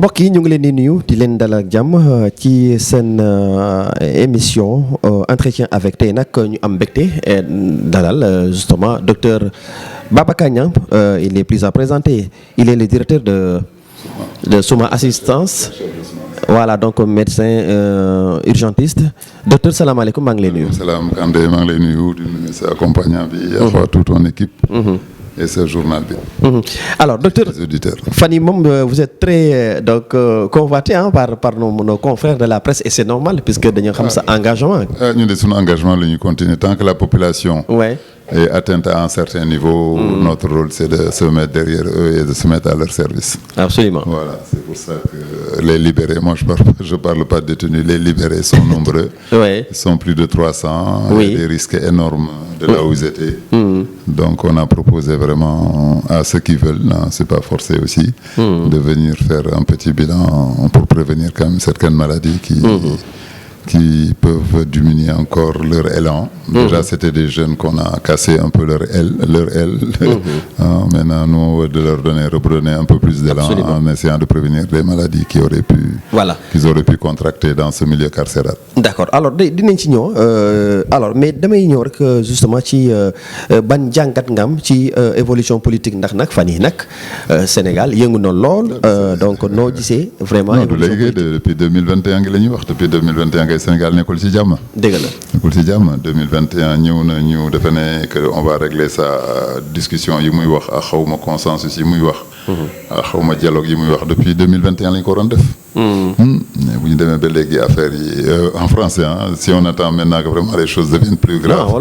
mbokk yi ñu ngi leen di nuyu di leen dalal jàmm ci seen émission entretien avec tey nag ñu am mbégte dalal justement docteur Babacar Niang. Il est plus à présenter. Il est le directeur de Souma Assistance. Voilà, donc médecin urgentiste. Docteur, salaamaaleykum, maa ngi lay nuyu. Salaam Kandé, maa ngi lay nuyu di nuyu sa accompagnant bi ak toute ton équipe. Et ce journal bi. Alors docteur, fan yi moom vous êtes très donc convoité par nos confrères de la presse et c'est normal puisque dañoo xam sa engagement. ñu de sunu engagement la ñuy continuer tant que la population. Ouais. est atteinte à un certain niveau. Notre rôle c'est de se mettre derrière eux et de se mettre à leur service. Absolument. Voilà, c'est pour ça que les libérés, moi je parle pas de détenus, les libérés sont nombreux. Ouais. Ils sont plus de 300. Oui. Il y a des risques énormes de là où ils étaient. Donc on a proposé vraiment à ceux qui veulent, hein, c'est pas forcé aussi, de venir faire un petit bilan pour prévenir quand même certaines maladies qui peuvent diminuer encore leur élan. Déjà, c'était des jeunes qu'on a cassé un peu leur aile. Maintenant, nous, de leur redonner un peu plus d'élan en essayant de prévenir des maladies qu'ils auraient pu contracter dans ce milieu carcéral. D'accord. Alors, dinañ ci ñëw alors mais damay ñëw rek justement ci ban jàngat nga am ci évolution politique ndax nag fan yi nag Sénégal yëngu na lool donc noo gisee vraiment. non du léegi depuis 2021 ngi la ñuy wax depuis 2021 ngay Sénégal nekkul ci jàmm. dëgg la nekkul ci jàmm 2021 ñëw na ñu defe ne que on va régler sa discussion yi muy wax ak xawma consensus yi muy wax. ak xawma dialogue yi muy wax depuis 2021 lañ ko waroon def. mais bu ñu demee ba léegi affaire yi en français si on attend maintenant que vraiment les choses deviennent plus graves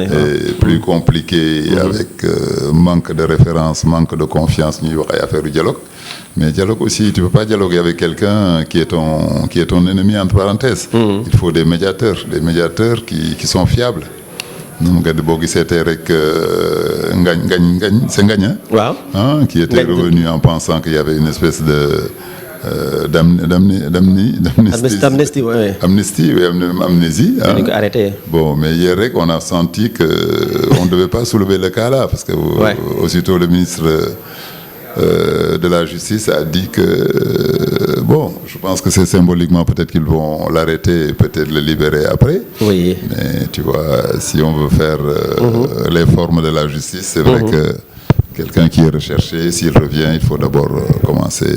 et plus compliquées avec manque de référence, manque de confiance ñuy wax ay affaire yu dialogue. Mais dialogue aussi, tu ne peux pas dialoguer avec quelqu'un qui est ton ennemi entre parenthèses. Il faut des médiateurs qui sont fiables. Nous avons boo gisee tey rek Ngagne c'est Ngagne qui était revenu en pensant qu'il y avait une espèce de amnistie, arrêté. Bon, mais hier on a senti que on ne devait pas soulever le cas là parce que aussitôt le ministre de la justice a dit que je pense que c'est symboliquement peut-être qu'ils vont l'arrêter et peut-être le libérer après. Oui. Mais tu vois, si on veut faire les formes de la justice, c'est vrai que quelqu'un qui est recherché, s'il revient, il faut d'abord commencer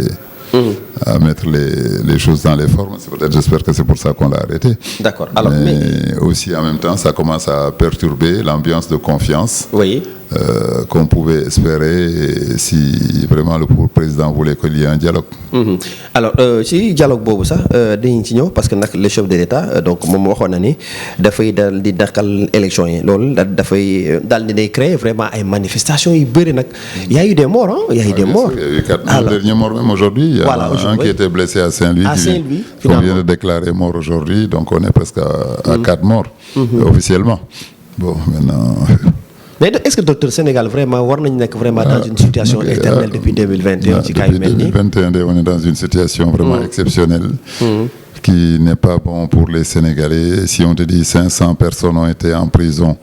à mettre les choses dans les formes. J'espère que c'est pour ça qu'on l'a arrêté. D'accord. Alors, mais aussi en même temps, ça commence à perturber l'ambiance de confiance. Oui. Qu'on pouvait espérer si vraiment le président voulait qu'il y ait un dialogue. Alors si dialogue boobu sax dañu ci ñëw parce que nag le chef de l'État donc moom waxoon na ni dafay dal di dakkal élection yi loolu dafay daal di day créer vraiment ay manifestations yu bëri nag. Il y a eu des morts il y a eu des morts. Il y a eu 4 derniers morts même aujourd'hui. Il y a un qui était blessé à Saint-Louis. On vient de déclarer mort aujourd'hui, donc on est presque à 4 morts officiellement. Bon, maintenant. Mais est-ce que docteur Sénégal vraiment war nañu nekk vraiment dans une situation éternelle depuis 2021 ci cas yu mel nii. Depuis 2021 on est dans une situation vraiment exceptionnelle. Qui n'est pas bon pour les Sénégalais. Si on te dit 500 personnes ont été en prison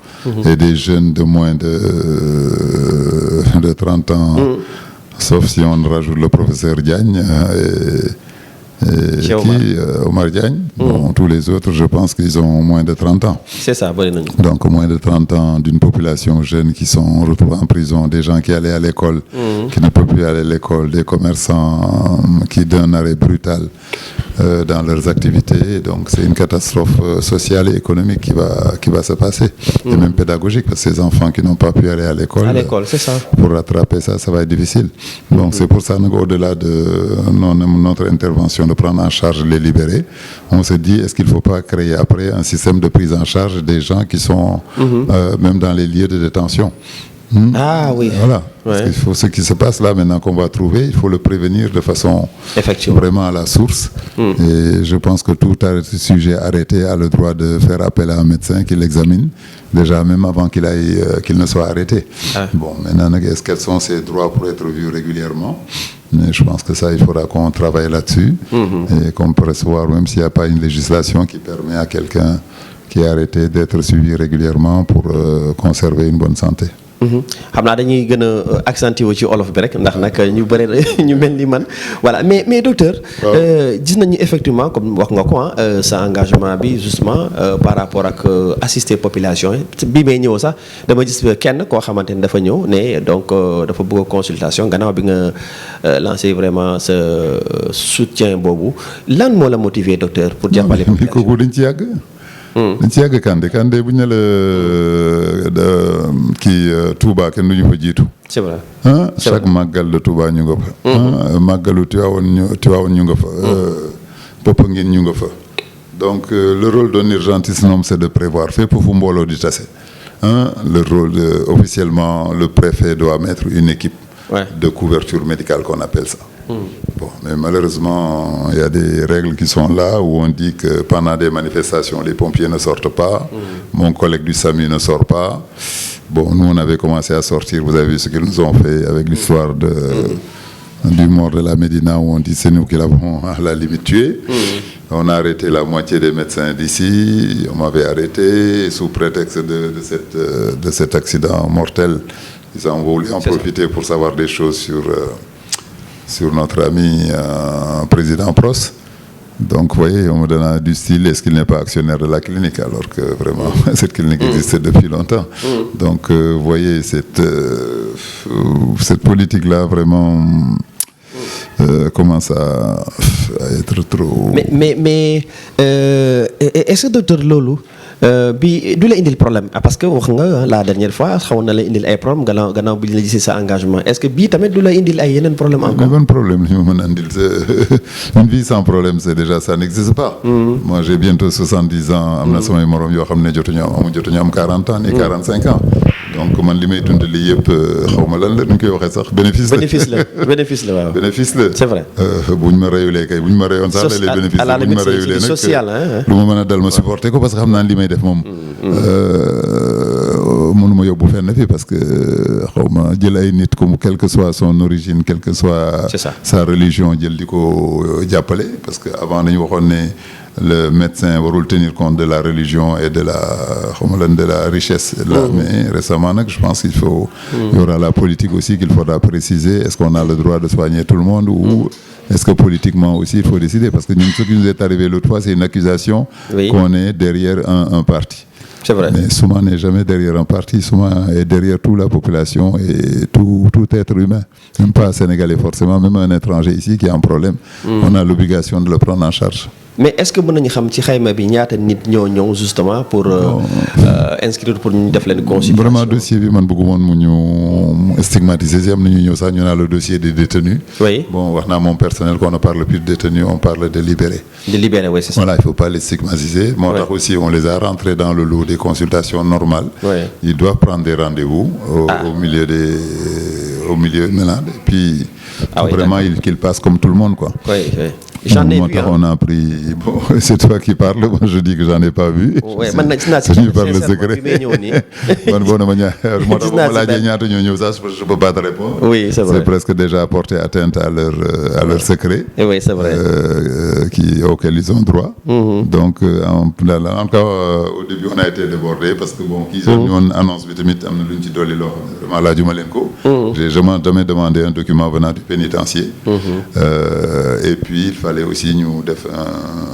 et des jeunes de moins de 30 ans, sauf si on rajoute le professeur Diagne Omar Diagne. Bon, tous les autres, je pense qu'ils ont moins de 30 ans. C'est ça, donc moins de 30 ans d'une population jeune qui sont retrouvés en prison, des gens qui allaient à l'école, qui ne peuvent plus aller à l'école, des commerçants qui d'un arrêt brutal dans leurs activités. Donc c'est une catastrophe sociale et économique qui va se passer. Et même pédagogique, parce que ces enfants qui n'ont pas pu aller à l'école. À l'école, c'est ça. Pour rattraper ça va être difficile. Donc c'est pour ça qu'au-delà de notre intervention de prendre en charge les libérés, on se dit est-ce qu'il ne faut pas créer après un système de prise en charge des gens qui sont même dans les lieux de détention. Ah oui. Voilà. Parce qu'il faut ce qui se passe là maintenant qu'on va trouver, il faut le prévenir de façon vraiment à la source. Et je pense que tout sujet arrêté a le droit de faire appel à un médecin qui l'examine déjà même avant qu'il ne soit arrêté. Bon, maintenant quels sont ses droits pour être vus régulièrement? Mais je pense que ça, il faudra qu'on travaille là-dessus et qu'on peut recevoir, même s'il n'y a pas une législation qui permet à quelqu'un qui est arrêté d'être suivi régulièrement pour conserver une bonne santé. xam naa dañuy gën a accentuer ci olof bi rek ndax nag ñu bëri ñu mel ni man voilà mais docteur. gis nañu effectivement comme wax nga ko sa engagement bi justement par rapport ak assister population yi bii may ñëw sax dama gis kenn koo xamante ni dafa ñëw ne donc dafa bëgg consultation gannaaw bi nga lancé vraiment sa soutien boobu lan moo la motiver docteur pour jàppale population kooku dañ ci yàgg. dañ ci yàgg Kandé bu ñu ne la kii Touba kenn du ñu fa jiitu. c'est vrai chaque màggal de Touba ñu nga fa. màggalu Tiwaawan ñu nga fa. Popenguine ñu nga fa. donc le rôle d'un urgentiste moom c'est de prévoir fépp fu mbooloo di tase. le rôle officiellement le préfet doit mettre une équipe. de couverture médicale qu'on appelle ça. Bon, mais malheureusement, il y a des règles qui sont là où on dit que pendant des manifestations, les pompiers ne sortent pas. Mon collègue du SAMU ne sort pas. Bon, nous, on avait commencé à sortir. Vous avez vu ce qu'ils nous ont fait avec l'histoire du mort de la Médina où on dit c'est nous qui l'avons à la limite tué. On a arrêté la moitié des médecins d'ici. On m'avait arrêté sous prétexte de cet accident mortel. Ils ont voulu en profiter pour savoir des choses sur notre ami président Pros. Donc, vous voyez, on me donne du style, est-ce qu'il n'est pas actionnaire de la clinique, alors que vraiment, cette clinique existait depuis longtemps. Donc, vous voyez, cette politique-là, vraiment, commence à être trop... Mais est-ce que docteur Lolo, bi du la indil problème parce que wax nga la dernière fois xawoon na la indil ay problème gannaaw bi ñu la gisee sa engagement est-ce que bii tamit du la indil ay yeneen problème encore. mais ban problème li ma mën a indil une vie sans problème c'est déjà ça n'existe pas. moi j'ai bientôt 70 ans. am na samay morom yoo xam ne jotuñu am 40 ans ni 45 ans. donc man li may dund lii yëpp xaw ma lan la nu ñu koy waxee sax bénéfice la waaw. bénéfice la c'est vrai. bu ñu ma réewulee kay bu ñu ma réewoon sax les bénéfices la bu ñu ma réewulee nag social lu ma mën a dal ma supporter ko parce que xam naa li may def moom mënuma yóbbu fenn fi parce que xaw ma jël ay nit comme quelle que soit son origine quelle que soit sa religion jël di ko jàppale parce que avant dañu waxoon ne le médecin warul tenir compte de la religion et de la richesse là mais récemment nag je pense qu'il faut il y aura la politique aussi qu'il faudra préciser est-ce qu'on a le droit de soigner tout le monde ou est-ce que politiquement aussi il faut décider parce que ñun ce qui nous est arrivé l'autre fois c'est une accusation qu'on est derrière un parti. C'est vrai. Mais Souma n'est jamais derrière un parti, Souma est derrière toute la population et tout être humain. Même pas sénégalais forcément, même un étranger ici qui a un problème, on a l'obligation de le prendre en charge. Mais est-ce que mën nañu xam ci xayma bi ñaata nit ñoo ñëw justement pour inscrire pour ñu def leen consultation. Vraiment dossier bi man bëggu woon mu ñu stigmatiser si am na ñu ñëw sax ñu naa le dossier des détenus. Oui. Bon wax naa mon personnel qu'on ne parle plus de détenus on parle de libérés. De libérés, oui, c'est ça. Voilà, il faut pas les stigmatiser. Moo tax aussi on les a rentrés dans le lot des consultations normales. Oui. Ils doivent prendre des rendez-vous au milieu maintenant et puis vraiment qu'ils passent comme tout le monde quoi. Oui, oui. J'en ai vu. On a pris bon c'est toi qui parles moi je dis que j'en ai pas vu. Oui man nag gis naa si par le secret. man boo na ma moo tax ma laajee ñaata ñoo ñëw sax je peux pas te répondre. Oui c'est vrai. C'est presque déjà porté atteinte à leur secret. Oui c'est vrai. Auquel ils ont droit. Donc en tout cas au début on a été débordé parce que bon kii ñu woon annonce bi tamit am na lu ñu ci dolli loo xam ne vraiment laajuma leen ko. J'ai jamais demandé un document venant du pénitencier. Et puis il fallait aussi ñu def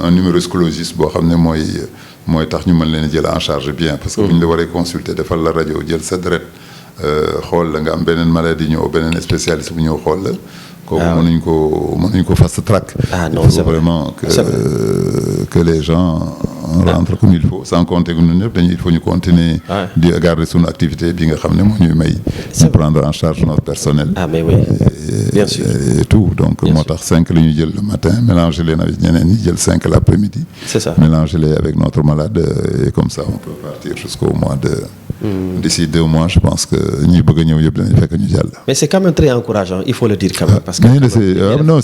un numerus clausus boo xam ne mooy tax ñu mën leen jël en charge bien parce que bu ñu la waree consulter defal la rajo jël sa deret xool la nga am beneen maladie ñëw beneen spécialiste bu ñëw xool la kooku mënuñ ko fast track. Non il faut vraiment que les gens rentrent comme il faut sans compter que ñun ñëpp il faut ñu continuer di garder suñu activité bi nga xam ne moo ñuy may ñu prendre en charge notre personnel. Mais oui. Bien sûr. Et tout donc moo tax 5 la ñuy jël le matin mélanger leen avec ñeneen ñi jël 5 l'après-midi. C'est ça. Mélanger les avec notre malade et comme ça on peut partir jusqu'au mois de d'ici 2 mois je pense que ñi bëgg a ñëw yëpp dañuy fekk ñu jàll. Mais c'est quand même très encourageant il faut le dire quand même parce que non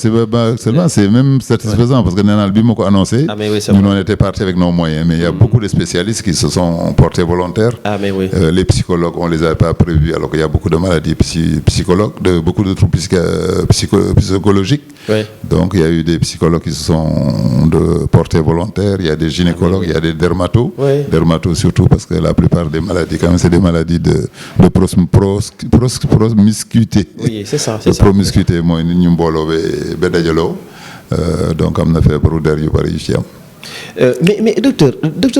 c'est même satisfaisant parce que nee naa bi ma ko annoncé ñun on était parti avec nos moyens, mais il y a beaucoup de spécialistes qui se sont portés volontaires. Ah, mais oui. Les psychologues, on les avait pas prévus, alors qu'il y a beaucoup de maladies beaucoup de troubles psychologiques. Oui. Donc, il y a eu des psychologues qui se sont portés volontaires, il y a des gynécologues, il y a des dermatos. Oui. Dermatos surtout, parce que la plupart des maladies, quand même, c'est des maladies de promiscuité. Oui, c'est ça. Promiscuité, mooy nit ñu mbooloo ba dajaloo. Donc am na feebaru der yu bari yu ci am. mais docteur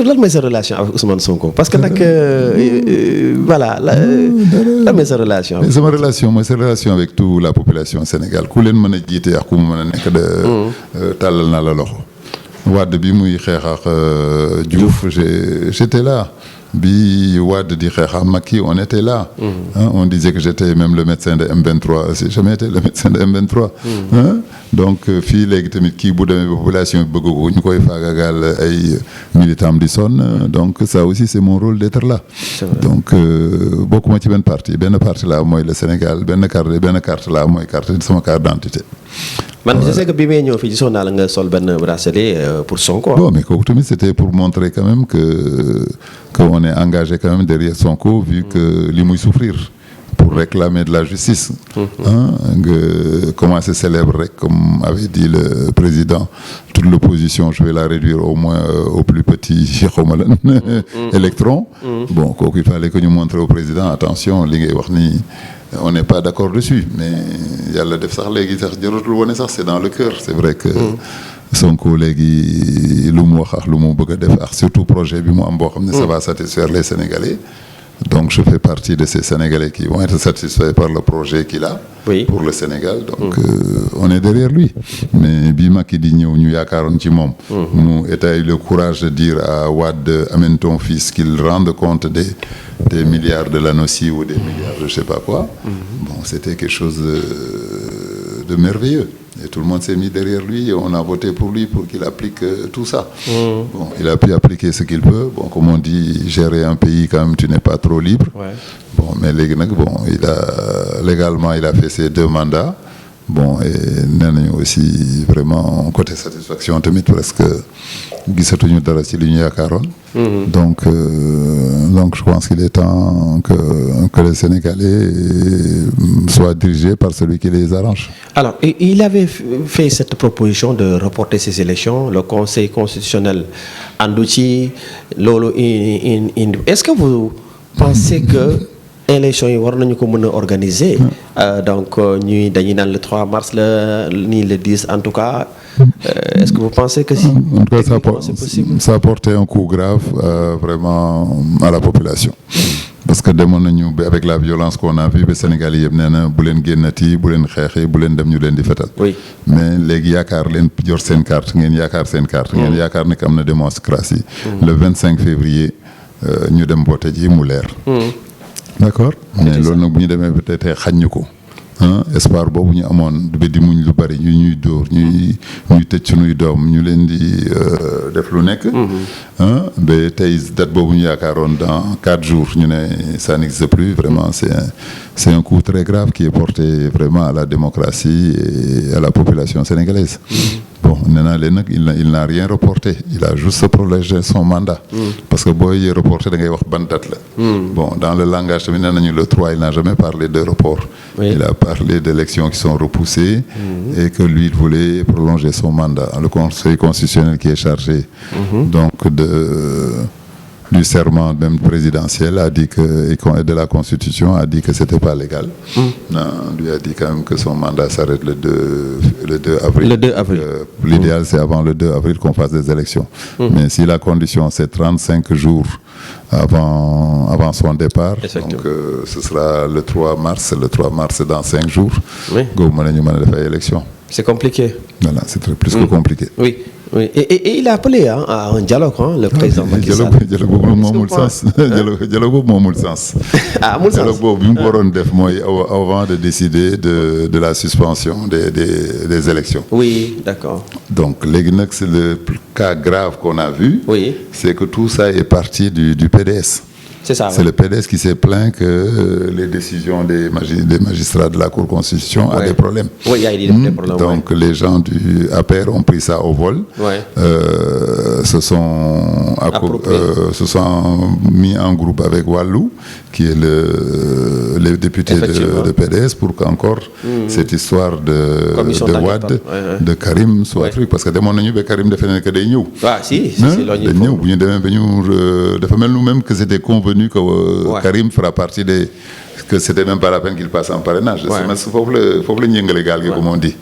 lan mooy sa relation avec Ousmane Sonko parce que nag voilà lan mooy sa relation. mais sama relation mooy sa relation avec toute la population Sénégal ku leen mën a jiite ak ku mu mën a nekk de tàllal naa la loxo. Wade bi muy xeex ak Diouf j'étais là. Bi Wade di xeex ak Macky on était là. On disait que j'étais même le médecin de M23 j'ai jamais été le médecin de M23. Donc fii léegi tamit kii bu demee ba population bi bëgg ko ñu koy faagagal ay militants di sonn donc ça aussi c'est mon rôle d'être là. Donc bokkuma ci benn parti la mooy le Sénégal benn carte la mooy sama carte d'identité. Man je sais que bi may ñëw fii gisoon naa la nga sol benn bracelet pour Sonko. Bon mais kooku tamit c'était pour montrer quand même que on est engagé quand même derrière Sonko vu que li muy souffrir pour réclamer de la justice. Nga commencé célèbre rek comme avait dit le président toute l'opposition je vais la réduire au moins au plus petit xawma lan électron. Bon kooku il fallait que ñu montre au président attention li ngay wax ni on n'est pas d'accord dessus mais yàlla def sax léegi sax jaratul wone sax c'est dans le cœur c'est vrai que Sonko léegi lu mu wax ak lu mu bëgg a def ak surtout projet bi mu am boo xam ne ça va satisfaire les Sénégalais. Donc je fais partie de ces Sénégalais qui vont être satisfaits par le projet qu'il a pour le Sénégal. Donc on est derrière lui. Mais bi Macky di ñëw ñu yaakaaroon ci moom. Mu état eu le courage de dire à Wade amène ton fils qu'il rende compte des milliards de l'ANOCI ou des milliards de je sais pas quoi. Bon, c'était quelque chose de merveilleux. Et tout le monde s'est mis derrière lui et on a voté pour lui pour qu'il applique tout ça. Bon, il a pu appliquer ce qu'il peut. Bon, comme on dit, gérer un pays quand même, tu n'es pas trop libre. Ouais. Bon, mais légalement, il a fait ses 2 mandats. Bon, et nee nañu aussi vraiment côté satisfaction tamit presque gisatuñu dara ci li ñu yaakaaroon. Donc je pense qu'il est temps que les Sénégalais soient dirigés par celui qui les arrange. Alors, il avait fait cette proposition de reporter ces élections, le Conseil constitutionnel àndu ci loolu est-ce que vous pensez que élection yi war nañu ko mën a organiser donc dañuy naan le 3 mars ni le 10 en tout cas est-ce que vous pensez que si en tout cas c'est possible ça a porté un coup grave vraiment à la population parce que demoon nañu ba avec la violence qu'on a vu ba Sénégal yëpp nee na bu leen génnati bu leen xeexi bu leen dem ñu leen di fetal mais léegi yaakaar leen yor seen carte ngeen yaakaar seen carte ngeen yaakaar ne am na démocratie le 25 février ñu dem voté ji mu leer d'accord mais loolu nag bu ñu demee ba tey xañ ñu ko espoir boobu ñu amoon ba di muñ lu bari ñu ñuy dóor ñuy tëj suñuy doom ñu leen di def lu nekk ba tey date boobu ñu yaakaaroon dans 4 jours ñu ne ça n'existe plus vraiment c'est un coup très grave qui est porté vraiment à la démocratie et à la population sénégalaise. Bon nee naa leen nag il n'a rien reporté il a juste prolongé son mandat. Parce que booy reporté da ngay wax ban date la. Bon dans le langage tamit nee nañu le 3 il n'a jamais parlé de report. Il a parlé d'élections qui sont repoussées et que lui il voulait prolonger son mandat. Le Conseil constitutionnel qui est chargé donc du serment même présidentiel a dit que et de la Constitution a dit que c'était pas légal. Non, lui a dit quand même que son mandat s'arrête le 2 avril. Le 2 avril. L'idéal c'est avant le 2 avril qu'on fasse des élections. Mais si la condition c'est 35 jours avant son départ. Donc ce sera le 3 mars. Le 3 mars c'est dans 5 jours. Oui. Go mën nañu mën a def ay élections. C'est compliqué. Voilà, c'est plus que compliqué. Oui. Oui. Et il a appelé à un dialogue, le président Macky Sall. Dialogue boobu moomul sens. Dialogue boobu moomul sens. Amul sens. Dialogue boobu bi mu waroon def mooy avant de décider de la suspension des élections. Oui, d'accord. Donc léegi nag c'est le cas grave qu'on a vu. Oui. C'est que tout ça est parti du PDS. C'est ça. C'est le PDS qui s'est plaint que les décisions des magistrats de la Cour constitution a des problèmes. Oui, il y a des problèmes. Donc les gens du APR ont pris ça au vol. se sont mis en groupe avec Wallu, qui est le député de PDS, pour qu'encore cette histoire de Wade, de Karim soit truc. Parce que demoon nañu ba Karim defe ne que day ñëw. Ah si day ñëw bu ñu demee ba ñu dafa mel nous-mêmes que c'était convenu que Karim fera partie des. Que c'était même pas la peine qu'il passe en parrainage. Mais faut le njëngale gaal gi comme on dit.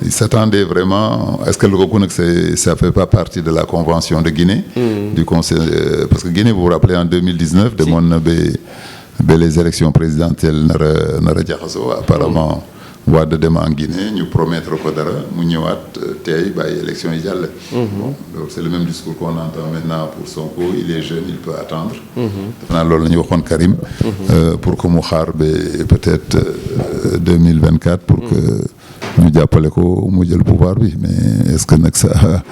Ils s'attendaient vraiment. Est-ce que le reconnaît que ça fait pas partie de la convention de Guinée, du conseil, parce que Guinée, vous vous rappelez, en 2019, demoon na ba les élections présidentielles nara jaxasoo apparemment. Wade dem en Guinée ñu promettre ko dara mu ñëwaat tey bàyyi élection yi jàll. Bon donc c'est le même discours qu'on entend maintenant pour Sonko, il est jeune, il peut attendre. Defe naa loolu la ñu waxoon Karim. Pour que mu xaar ba peut-être 2024 pour que ñu jàppale ko mu jël pouvoir bi, mais est-ce que nag ça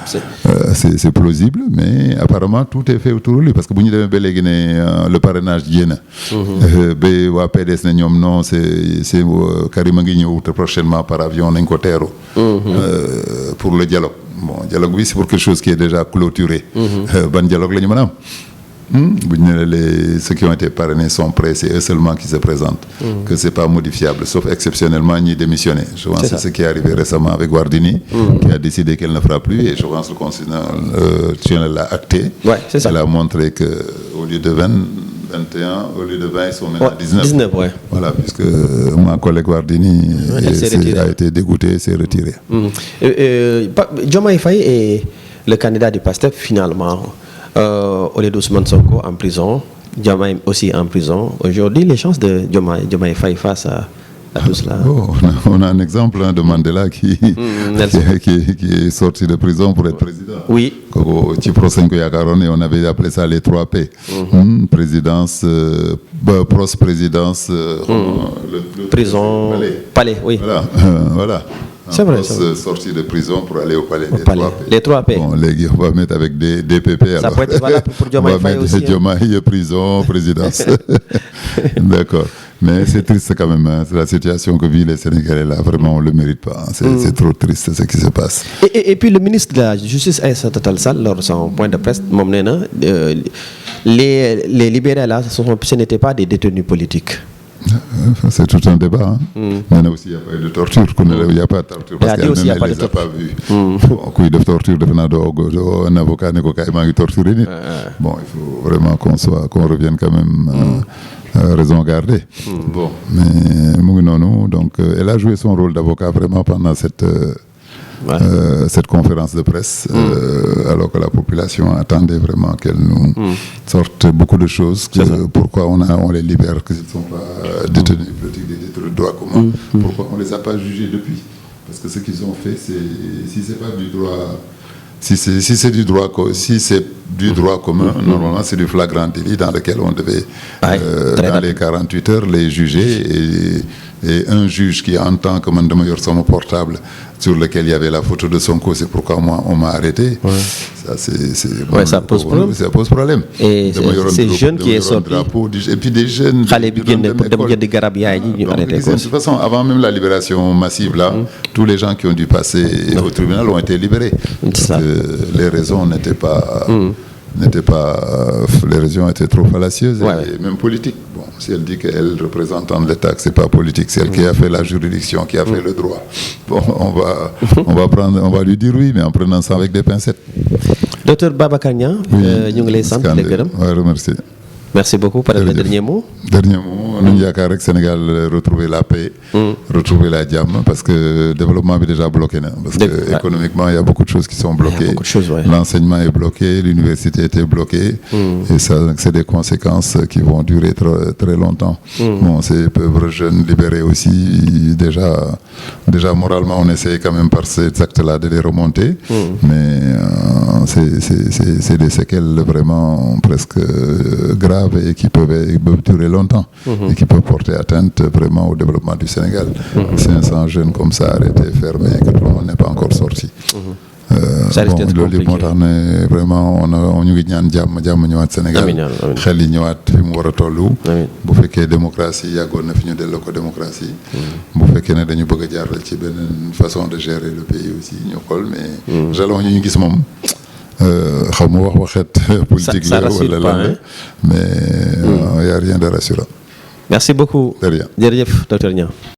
c'est plausible, mais apparemment tout est fait autour de lui, parce que bu ñu demee ba léegi ne le parrainage jéem a ba waa PDS ne ñoom non c'est Karim a ngi ñëw te prochainement par avion nañ ko teeru pour le dialogue. Bon dialogue bi c'est pour quelque chose qui est déjà clôturé. Ban dialogue la ñu mën a am. Bu ñu ne ceux qui ont été parrainés sont prêts, c'est eux seulement qui se présentent. Que c'est pas modifiable, sauf exceptionnellement ñi démissionner. Je pense que c'est ce qui est arrivé récemment avec Wardini, qui a décidé qu'elle ne fera plus, et je pense que le constitutionnel l'a acté. Elle a montré que au lieu de 21, au lieu de 20, ils sont maintenant 19. Voilà, puisque ma collègue Wardini a été dégoûté, s'est retiré. Diomaye Faye est le candidat du PASTEF finalement. Au lieu d'Ousmane Sonko en prison, Diomaye aussi en prison. Aujourd'hui, les chances de Diomaye Faye face à tout cela. On a un exemple de Mandela qui est sorti de prison pour être président. Oui. On avait appelé ça les 3 P. Présidence, post-présidence, prison, palais, oui. Voilà. C'est vrai. Sorti de prison pour aller au palais. Les 3 P. Bon, on va mettre avec des DPP. Ça peut être valable pour Diomaye Faye aussi. Diomaye, prison, présidence. D'accord. Mais c'est triste quand même. C'est la situation que vivent les Sénégalais là. Vraiment, on ne le mérite pas. C'est trop triste ce qui se passe. Et puis le ministre de la Justice, Aïssata Tall Sall, lors de son point de presse, les libérés là, ce n'étaient pas des détenus politiques. C'est tout un débat. Maintenant aussi, il n'y a pas eu de torture. Il n'y a pas de torture parce qu'elle ne les a pas vus. Bon, de torture, un avocat n'est pas torturé. Bon, il faut vraiment qu'on revienne quand même raison gardée. Bon, mais donc, elle a joué son rôle d'avocat vraiment pendant cette conférence de presse, alors que la population attendait vraiment qu'elle nous sorte beaucoup de choses. Pourquoi on les libère, qu'ils ne sont pas détenus politiques, des détenus de droit commun. Pourquoi on ne les a pas jugés depuis? Parce que ce qu'ils ont fait, si c'est pas du droit... Si c'est du droit commun, normalement c'est du flagrant délit dans lequel on devait, dans les 48 heures, les juger, et un juge qui entend que mon yor son portable sur lequel il y avait la photo de Sonko, c'est pourquoi on m'a arrêté. Ça pose problème. Ça pose problème. Et ces jeunes qui est sorti. Et puis des jeunes. De toute façon, avant même la libération massive là, tous les gens qui ont dû passer au tribunal ont été libérés. Parce que les raisons n'étaient pas. Les raisons étaient trop fallacieuses et même politiques. Bon, si elle dit qu'elle représente l'État, que c'est pas politique, c'est elle qui a fait la juridiction, qui a fait le droit. Bon, on va lui dire oui, mais en prenant ça avec des pincettes. Docteur Babacar Niang, ñu ngi lay sant di la gërëm. Remercie. Merci beaucoup. Par le dernier mot. Dernier mot, nous avons au Sénégal retrouver la paix, retrouver la diam, parce que le développement est déjà bloqué. Parce que économiquement, il y a beaucoup de choses qui sont bloquées. L'enseignement est bloqué, l'université était bloquée, et ça, c'est des conséquences qui vont durer très, très longtemps. Bon, ces pauvres jeunes libérés aussi, déjà moralement, on essaie quand même par ces actes-là de les remonter, mais c'est des séquelles vraiment presque graves et qui peuvent durer longtemps et qui peuvent porter atteinte vraiment au développement du Sénégal. 500 jeunes comme ça arrêtés, fermés, que tout le monde n'est pas encore sorti. Ça risque d'être compliqué. Vraiment on ñu ngi ñaan jàmm ñëwaat Sénégal xel yi ñëwaat fi mu war a tollu bu fekkee démocratie yàggoon na fi ñu delloo ko démocratie bu fekkee ne dañu bëgg a jaaral ci beneen façon de gérer le pays aussi ñu xool mais jalon yi ñu gis moom xaw ma wax waxeet politique ça la rassure wala pas, lan la hein? mais y a rien de rassurant. merci beaucoup De rien. jërëjëf docteur Niang.